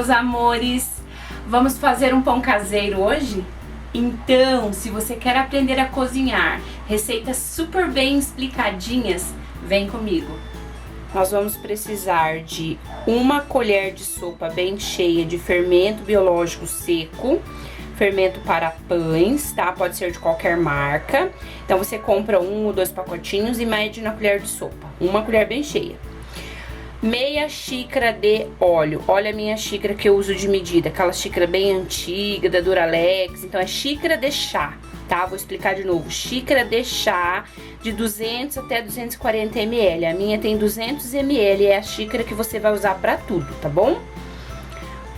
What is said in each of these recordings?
meus amores! Vamos fazer um pão caseiro hoje? Então, se você quer aprender a cozinhar receitas super bem explicadinhas, vem comigo! Nós vamos precisar de 1 colher de sopa bem cheia de fermento biológico seco, fermento para pães, tá? Pode ser de qualquer marca. Então, você compra 1 ou 2 pacotinhos e mede na colher de sopa. 1 colher bem cheia. Meia xícara de óleo. Olha a minha xícara que eu uso de medida. Aquela xícara bem antiga, da Duralex. Então, é xícara de chá, tá? Vou explicar de novo. Xícara de chá de 200 até 240 ml. A minha tem 200 ml. É a xícara que você vai usar pra tudo, tá bom?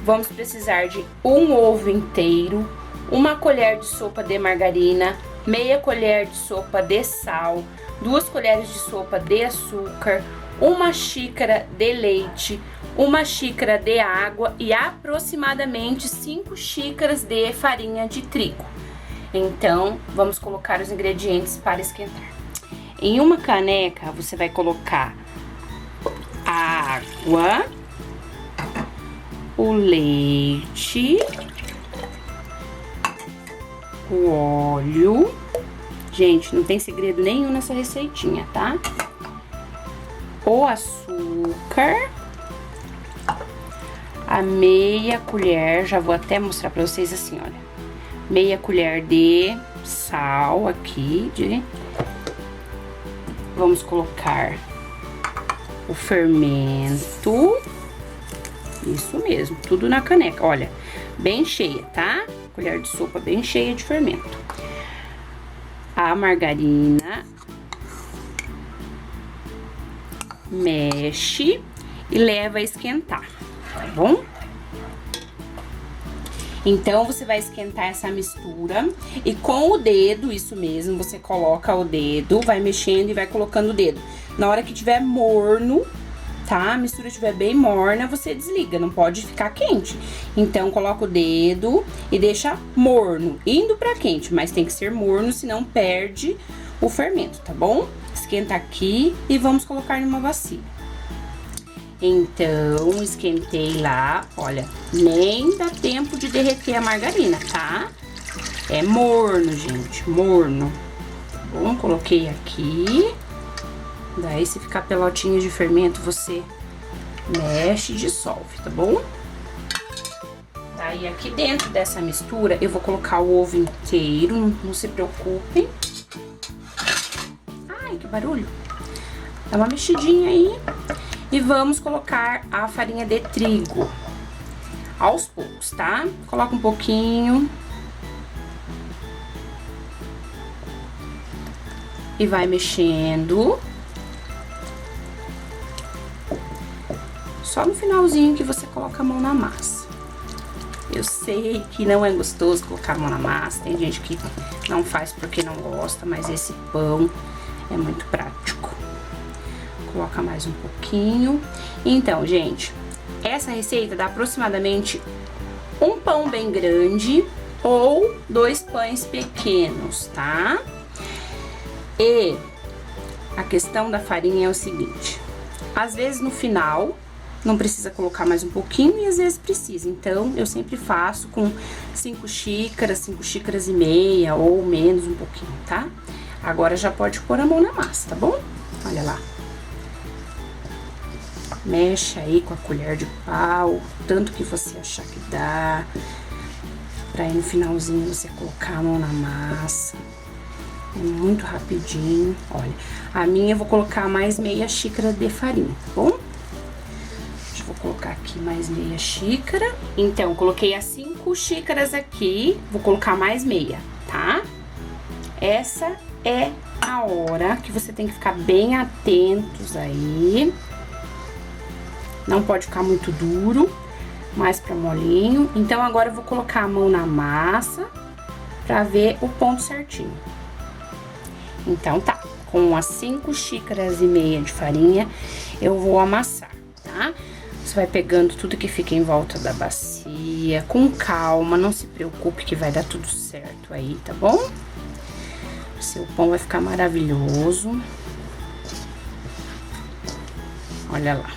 Vamos precisar de 1 ovo inteiro, 1 colher de sopa de margarina, meia colher de sopa de sal, 2 colheres de sopa de açúcar, 1 xícara de leite, 1 xícara de água e aproximadamente 5 xícaras de farinha de trigo. Então, vamos colocar os ingredientes para esquentar. Em uma caneca, você vai colocar a água, o leite, o óleo. Gente, não tem segredo nenhum nessa receitinha, tá? O açúcar, a meia colher, já vou até mostrar pra vocês assim, olha. Meia colher de sal aqui, vamos colocar o fermento. Isso mesmo, tudo na caneca, olha, bem cheia, tá? Colher de sopa bem cheia de fermento. A margarina. Mexe e leva a esquentar, tá bom? Então, você vai esquentar essa mistura e com o dedo, isso mesmo, você coloca o dedo, vai mexendo e vai colocando o dedo. Na hora que tiver morno, tá? A mistura estiver bem morna, você desliga, não pode ficar quente. Então, coloca o dedo e deixa morno, indo pra quente, mas tem que ser morno, senão perde o fermento, tá bom? Esquenta aqui e vamos colocar numa bacia. Então, esquentei lá, olha, nem dá tempo de derreter a margarina, tá? É morno, gente, morno. Tá bom? Coloquei aqui. Daí, se ficar pelotinha de fermento, você mexe e dissolve, tá bom? Daí, aqui dentro dessa mistura, eu vou colocar o ovo inteiro, não se preocupem. Ai, que barulho! Dá uma mexidinha aí. E vamos colocar a farinha de trigo aos poucos, tá? Coloca um pouquinho. E vai mexendo. Só no finalzinho que você coloca a mão na massa. Eu sei que não é gostoso colocar a mão na massa. Tem gente que não faz porque não gosta, mas esse pão é muito prático. Coloca mais um pouquinho. Então, gente, essa receita dá aproximadamente um pão bem grande ou 2 pães pequenos, tá? E a questão da farinha é o seguinte: às vezes no final não precisa colocar mais um pouquinho e às vezes precisa. Então, eu sempre faço com 5 xícaras, 5 xícaras e meia ou menos um pouquinho, tá? Agora já pode pôr a mão na massa, tá bom? Olha lá. Mexe aí com a colher de pau, tanto que você achar que dá. Pra aí no finalzinho você colocar a mão na massa. É muito rapidinho. Olha, a minha eu vou colocar mais meia xícara de farinha, tá bom? Vou colocar aqui mais meia xícara. Então, coloquei as 5 xícaras aqui. Vou colocar mais meia, tá? Essa é a hora que você tem que ficar bem atentos aí. Não pode ficar muito duro, mais pra molinho. Então, agora eu vou colocar a mão na massa pra ver o ponto certinho. Então, tá. Com as 5 xícaras e meia de farinha, eu vou amassar, tá? Você vai pegando tudo que fica em volta da bacia, com calma, não se preocupe que vai dar tudo certo aí, tá bom? Seu pão vai ficar maravilhoso. Olha lá.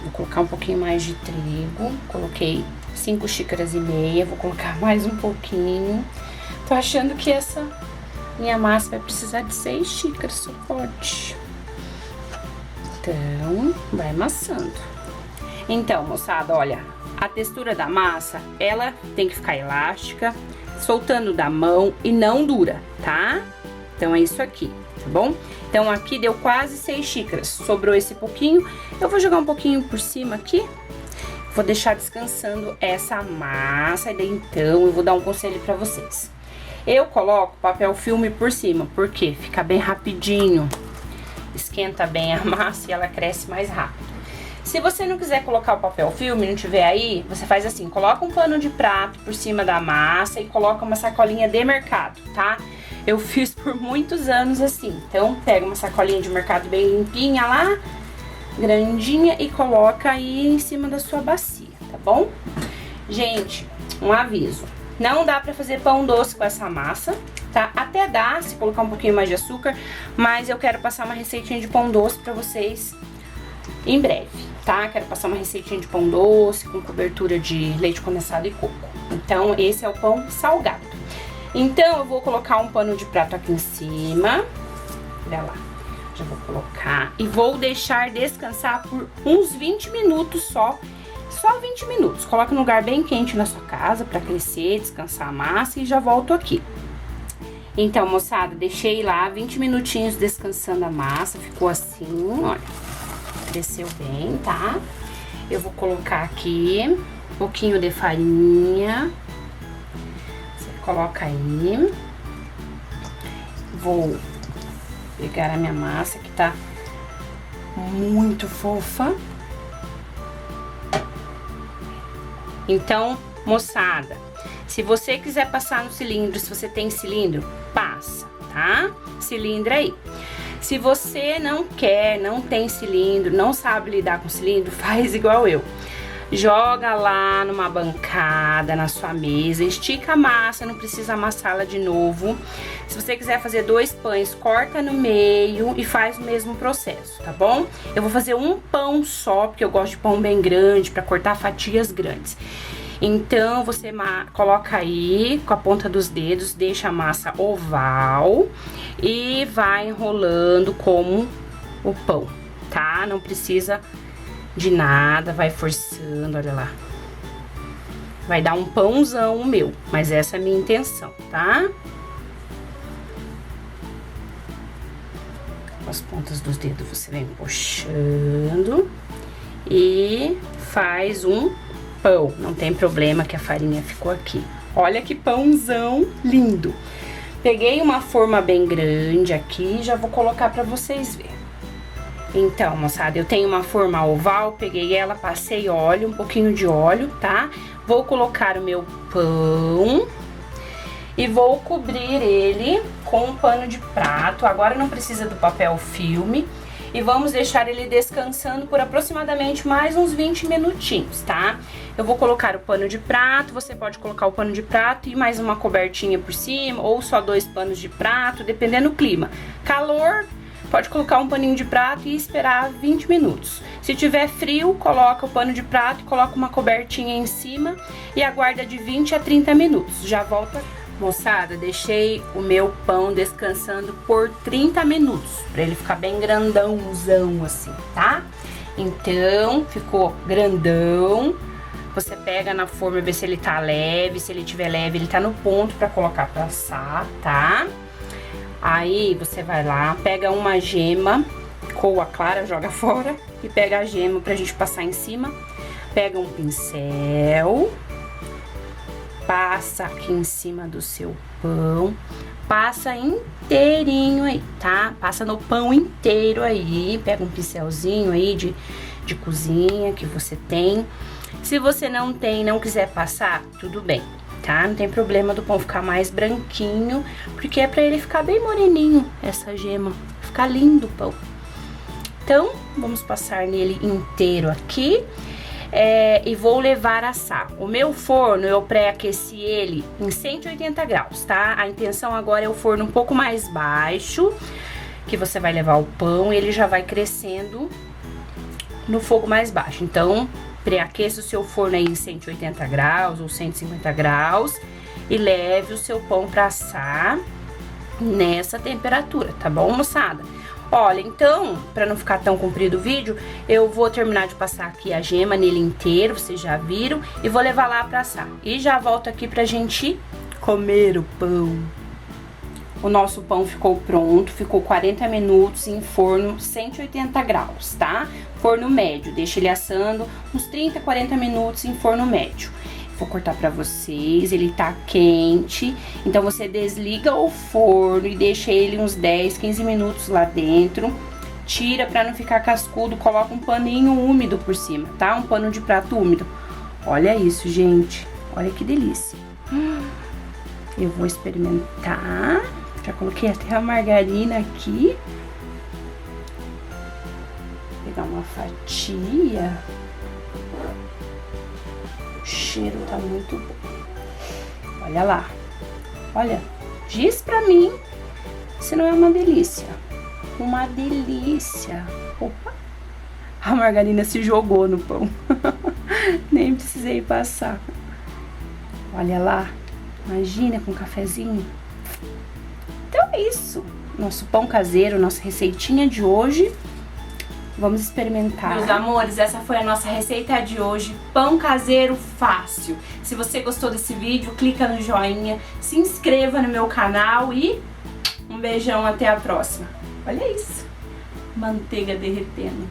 Vou colocar um pouquinho mais de trigo. Coloquei 5 xícaras e meia. Vou colocar mais um pouquinho. Tô achando que essa minha massa vai precisar de 6 xícaras, só pode. Então, vai amassando. Então, moçada, olha, a textura da massa, ela tem que ficar elástica, soltando da mão e não dura, tá? Então, é isso aqui, tá bom? Então, aqui deu quase 6 xícaras, sobrou esse pouquinho. Eu vou jogar um pouquinho por cima aqui, vou deixar descansando essa massa, e daí, então, eu vou dar um conselho pra vocês. Eu coloco papel filme por cima, porque fica bem rapidinho, esquenta bem a massa e ela cresce mais rápido. Se você não quiser colocar o papel filme, não tiver aí, você faz assim, coloca um pano de prato por cima da massa e coloca uma sacolinha de mercado, tá? Eu fiz por muitos anos assim. Então, pega uma sacolinha de mercado bem limpinha lá, grandinha, e coloca aí em cima da sua bacia, tá bom? Gente, um aviso. Não dá pra fazer pão doce com essa massa, tá? Até dá, se colocar um pouquinho mais de açúcar, mas eu quero passar uma receitinha de pão doce pra vocês em breve, tá? Quero passar uma receitinha de pão doce com cobertura de leite condensado e coco. Então, esse é o pão salgado. Então, eu vou colocar um pano de prato aqui em cima. Olha lá. Já vou colocar. E vou deixar descansar por uns 20 minutos só. Só 20 minutos. Coloca num lugar bem quente na sua casa pra crescer, descansar a massa e já volto aqui. Então, moçada, deixei lá 20 minutinhos descansando a massa. Ficou assim, olha. Cresceu bem, tá? Eu vou colocar aqui um pouquinho de farinha. Você coloca aí. Vou pegar a minha massa, que tá muito fofa. Então, moçada, se você quiser passar no cilindro, se você tem cilindro, passa, tá? Cilindro aí. Se você não quer, não tem cilindro, não sabe lidar com cilindro, faz igual eu. Joga lá numa bancada, na sua mesa, estica a massa, não precisa amassá-la de novo. Se você quiser fazer 2 pães, corta no meio e faz o mesmo processo, tá bom? Eu vou fazer um pão só, porque eu gosto de pão bem grande, pra cortar fatias grandes. Então, você coloca aí com a ponta dos dedos, deixa a massa oval e vai enrolando como o pão, tá? Não precisa de nada, vai forçando, olha lá. Vai dar um pãozão o meu, mas essa é a minha intenção, tá? Com as pontas dos dedos você vem puxando e faz um pão. Não tem problema que a farinha ficou aqui. Olha que pãozão lindo. Peguei uma forma bem grande aqui e já vou colocar pra vocês verem. Então, moçada, eu tenho uma forma oval, peguei ela, passei óleo, um pouquinho de óleo, tá? Vou colocar o meu pão e vou cobrir ele com um pano de prato. Agora não precisa do papel filme. E vamos deixar ele descansando por aproximadamente mais uns 20 minutinhos, tá? Eu vou colocar o pano de prato, você pode colocar o pano de prato e mais uma cobertinha por cima, ou só 2 panos de prato, dependendo do clima. Calor, pode colocar um paninho de prato e esperar 20 minutos. Se tiver frio, coloca o pano de prato e coloca uma cobertinha em cima e aguarda de 20 a 30 minutos. Já volta. Moçada, deixei o meu pão descansando por 30 minutos, pra ele ficar bem grandãozão assim, tá? Então, ficou grandão. Você pega na forma e vê se ele tá leve. Se ele tiver leve, ele tá no ponto pra colocar pra assar, tá? Aí, você vai lá, pega uma gema, coa clara, joga fora. E pega a gema pra gente passar em cima. Pega um pincel, passa aqui em cima do seu pão, passa inteirinho aí, tá? Passa no pão inteiro aí, pega um pincelzinho aí de cozinha que você tem. Se você não tem, não quiser passar, tudo bem, tá? Não tem problema do pão ficar mais branquinho, porque é pra ele ficar bem moreninho, essa gema, ficar lindo o pão. Então, vamos passar nele inteiro aqui. E vou levar a assar. O meu forno, eu pré-aqueci ele em 180 graus, tá? A intenção agora é o forno um pouco mais baixo, que você vai levar o pão e ele já vai crescendo no fogo mais baixo. Então, pré-aqueça o seu forno aí em 180 graus ou 150 graus e leve o seu pão para assar nessa temperatura, tá bom, moçada? Olha, então, para não ficar tão comprido o vídeo, eu vou terminar de passar aqui a gema nele inteiro, vocês já viram, e vou levar lá pra assar. E já volto aqui pra gente comer o pão. O nosso pão ficou pronto, ficou 40 minutos em forno 180 graus, tá? Forno médio, deixa ele assando uns 30, 40 minutos em forno médio. Vou cortar pra vocês, ele tá quente, então você desliga o forno e deixa ele uns 10, 15 minutos lá dentro. Tira pra não ficar cascudo, coloca um paninho úmido por cima, tá? Um pano de prato úmido. Olha isso, gente, olha que delícia. Eu vou experimentar, já coloquei até a margarina aqui. Vou pegar uma fatia. O cheiro tá muito bom. Olha lá. Olha, diz pra mim se não é uma delícia. Uma delícia. Opa! A margarina se jogou no pão. Nem precisei passar. Olha lá. Imagina com um cafezinho. Então é isso. Nosso pão caseiro, nossa receitinha de hoje. Vamos experimentar. Meus amores, essa foi a nossa receita de hoje, pão caseiro fácil. Se você gostou desse vídeo, clica no joinha, se inscreva no meu canal e um beijão, até a próxima. Olha isso, manteiga derretendo.